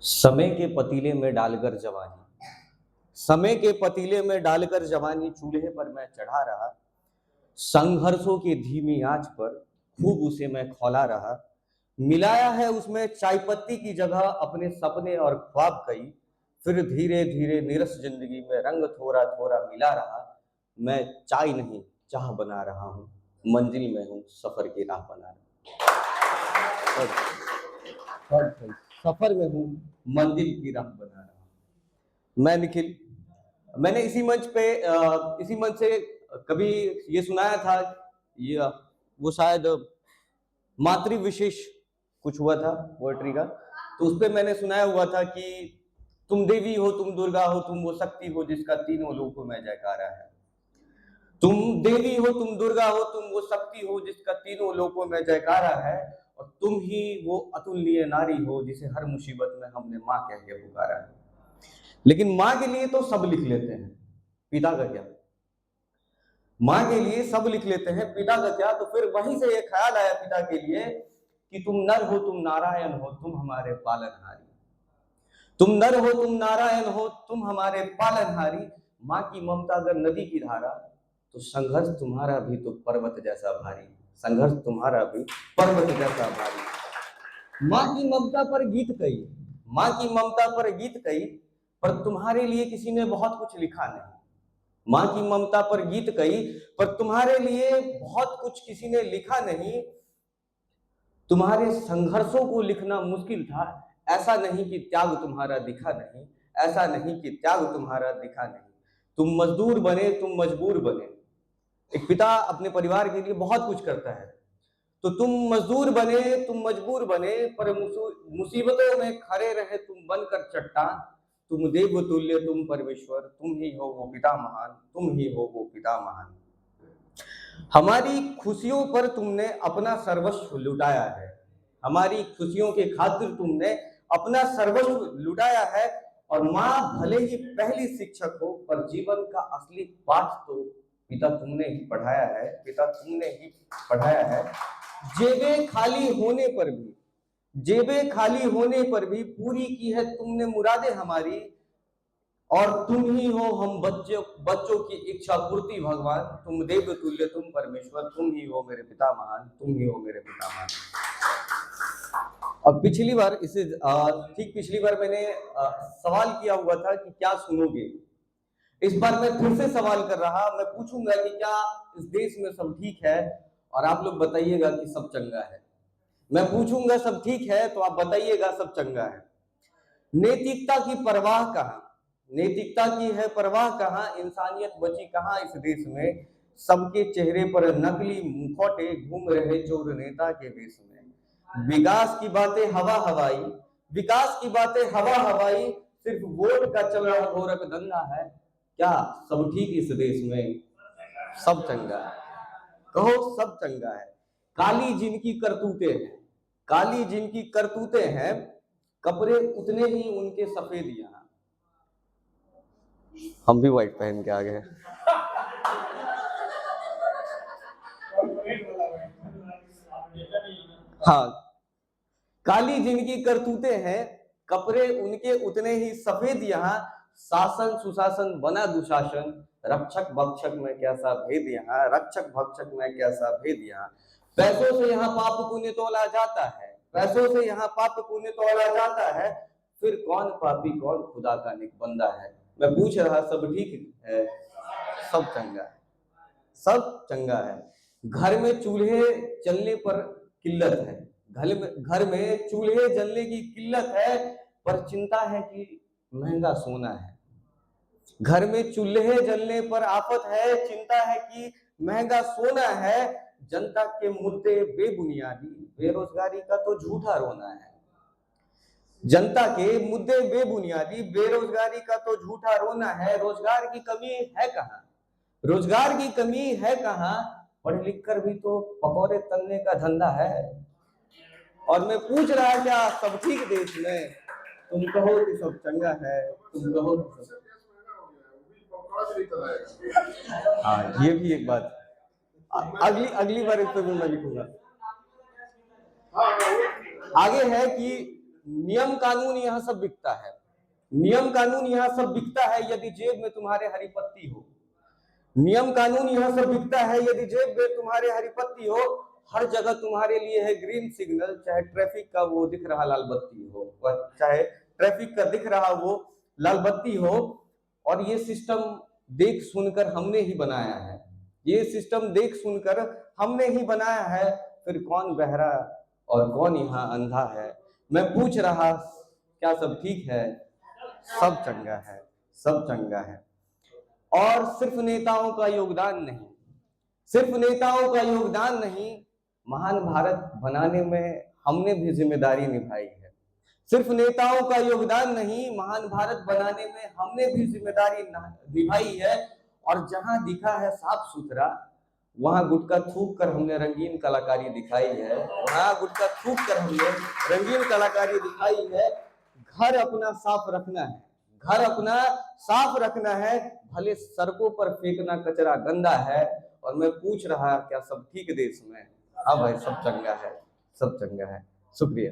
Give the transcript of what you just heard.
समय के पतीले में डालकर जवानी, समय के पतीले में डालकर जवानी चूल्हे पर मैं चढ़ा रहा। संघर्षों की धीमी आंच पर खूब उसे मैं खौला रहा। मिलाया है उसमें चाय पत्ती की जगह अपने सपने और ख्वाब कई। फिर धीरे धीरे निरस जिंदगी में रंग थोड़ा थोड़ा मिला रहा। मैं चाय नहीं चाह बना रहा हूँ, मंजिल में हूँ सफर की राह बना रहा हूँ। सफर में हूँ, मंजिल की राह बना रहा हूँ। मैं निखिल, मैंने इसी मंच से कभी ये सुनाया था। ये वो शायद मातृ विशेष कुछ हुआ था पोएट्री का, तो उस पर मैंने सुनाया हुआ था कि तुम देवी हो, तुम दुर्गा हो, तुम वो शक्ति हो जिसका तीनों लोकों में जयकारा है। तुम देवी हो, तुम दुर्गा हो, तुम वो शक्ति हो जिसका तीनों लोकों में जयकारा है। और तुम ही वो अतुल्य नारी हो जिसे हर मुसीबत में हमने माँ कह के पुकारा है। लेकिन माँ के लिए तो सब लिख लेते हैं, पिता का क्या? माँ के लिए सब लिख लेते हैं, पिता का क्या? तो फिर वहीं से ये ख्याल आया पिता के लिए कि तुम नर हो, तुम नारायण हो, तुम हमारे पालनहारी। तुम नर हो, तुम नारायण हो, तुम हमारे पालनहारी। माँ की ममता अगर नदी की धारा, तो संघर्ष तुम्हारा भी तो पर्वत जैसा भारी। संघर्ष तुम्हारा भी पर्वत जैसा भारी। माँ की ममता पर गीत कई, माँ की ममता पर गीत कई, पर तुम्हारे लिए किसी ने बहुत कुछ लिखा नहीं। माँ की ममता पर गीत कई, पर तुम्हारे लिए बहुत कुछ किसी ने लिखा नहीं। तुम्हारे संघर्षों को लिखना मुश्किल था, ऐसा नहीं कि त्याग तुम्हारा दिखा नहीं, ऐसा नहीं कि त्याग तुम्हारा दिखा नहीं। तुम मजदूर बने, तुम मजबूर बने। एक पिता अपने परिवार के लिए बहुत कुछ करता है, तो तुम मजदूर बने, तुम मजबूर बने, पर मुसीबतों में खड़े रहे तुम बनकर चट्टान। तुम देव तुल्य, तुम परमेश्वर, तुम ही हो वो पिता महान, तुम ही हो वो पिता महान। हमारी खुशियों पर तुमने अपना सर्वस्व लुटाया है, हमारी खुशियों के खातिर तुमने अपना सर्वस्व लुटाया है। और माँ भले ही पहली शिक्षक हो, पर जीवन का असली पाठ तो पिता तुमने ही पढ़ाया है, पिता तुमने ही पढ़ाया है। जेबें खाली होने पर भी, जेबें खाली होने पर भी पूरी की है तुमने मुरादें हमारी। और तुम ही हो हम बच्चों की इच्छा पूर्ति भगवान। तुम देव तुल्य, तुम परमेश्वर, तुम ही हो मेरे पिता महान, तुम ही हो मेरे पिता महान। और पिछली बार ठीक पिछली बार मैंने सवाल किया हुआ था कि क्या सुनोगे। इस बार मैं फिर से सवाल कर रहा, मैं पूछूंगा कि क्या इस देश में सब ठीक है, और आप लोग बताइएगा कि सब चंगा है। मैं पूछूंगा सब ठीक है, तो आप बताइएगा सब चंगा है। नैतिकता की परवाह कहाँ, नैतिकता की है परवाह कहाँ, इंसानियत बची कहाँ इस देश में। सबके चेहरे पर नकली मुखौटे घूम रहे चोर नेता के देश में। विकास की बातें हवा हवाई, विकास की बातें हवा हवाई, सिर्फ वोट का चल रहा गोरख धंधा है। क्या सब ठीक इस देश में? सब चंगा है, कहो सब चंगा है। काली जिनकी करतूतें हैं, काली जिनकी करतूतें हैं, कपड़े उतने ही उनके सफेद यहाँ। हम भी व्हाइट पहन के आ गए। हाँ, काली जिनकी करतूतें हैं, कपड़े उनके उतने ही सफेद यहाँ। शासन सुशासन बना दुशासन, रक्षक भक्षक में कैसा भेद यहाँ, रक्षक भक्षक में कैसा भेद यहाँ। पैसों से यहाँ पाप पुण्य तोला जाता है, पैसों से यहाँ पाप पुण्य तोला जाता है। फिर कौन पापी कौन खुदा का नेक बंदा है। मैं पूछ रहा सब ठीक है, सब चंगा है, सब चंगा है। घर में चूल्हे जलने पर किल्लत है, घर में चूल्हे जलने की किल्लत है, पर चिंता है कि महंगा सोना है। घर में चूल्हे जलने पर आफत है, चिंता है कि महंगा सोना है। जनता के मुद्दे बेबुनियादी, बेरोजगारी का तो झूठा रोना है। जनता के मुद्दे बेबुनियादी, बेरोजगारी का तो झूठा रोना है। रोजगार की कमी है कहाँ, रोजगार की कमी है कहाँ। पढ़ लिख कर भी तो पकौड़े तलने का धंधा है। और मैं पूछ रहा क्या सब ठीक देश में? तुम कहो कि सब चंगा है, तुम कहो कि सब। हाँ, ये भी एक बात। अगली बार इस पे भी मैं लिखूंगा। आगे है कि नियम कानून यहाँ सब बिकता है, नियम कानून यहाँ सब बिकता है यदि जेब में तुम्हारे हरी पत्ती हो। नियम कानून यहाँ सब बिकता है यदि जेब में तुम्हारे हरी पत्ती हो। हर जगह तुम्हारे लिए है ग्रीन सिग्नल, चाहे ट्रैफिक का वो दिख रहा लाल बत्ती हो, चाहे ट्रैफिक का दिख रहा वो लाल बत्ती हो। और ये सिस्टम देख सुनकर हमने ही बनाया है, ये सिस्टम देख सुनकर हमने ही बनाया है। फिर कौन बहरा और कौन यहाँ अंधा है। मैं पूछ रहा क्या सब ठीक है, सब चंगा है, सब चंगा है। और सिर्फ नेताओं का योगदान नहीं, सिर्फ नेताओं का योगदान नहीं, महान भारत बनाने में हमने भी जिम्मेदारी निभाई है। सिर्फ नेताओं का योगदान नहीं, महान भारत बनाने में हमने भी जिम्मेदारी निभाई है। और जहां दिखा है साफ सुथरा, वहां गुटखा थूक कर हमने रंगीन कलाकारी दिखाई है, वहां गुटखा थूक कर हमने रंगीन कलाकारी दिखाई है। घर अपना साफ रखना है, घर अपना साफ रखना है, भले सड़कों पर फेंकना कचरा गंदा है। और मैं पूछ रहा क्या सब ठीक देश में। हाँ भाई, सब चंगा है, सब चंगा है। शुक्रिया।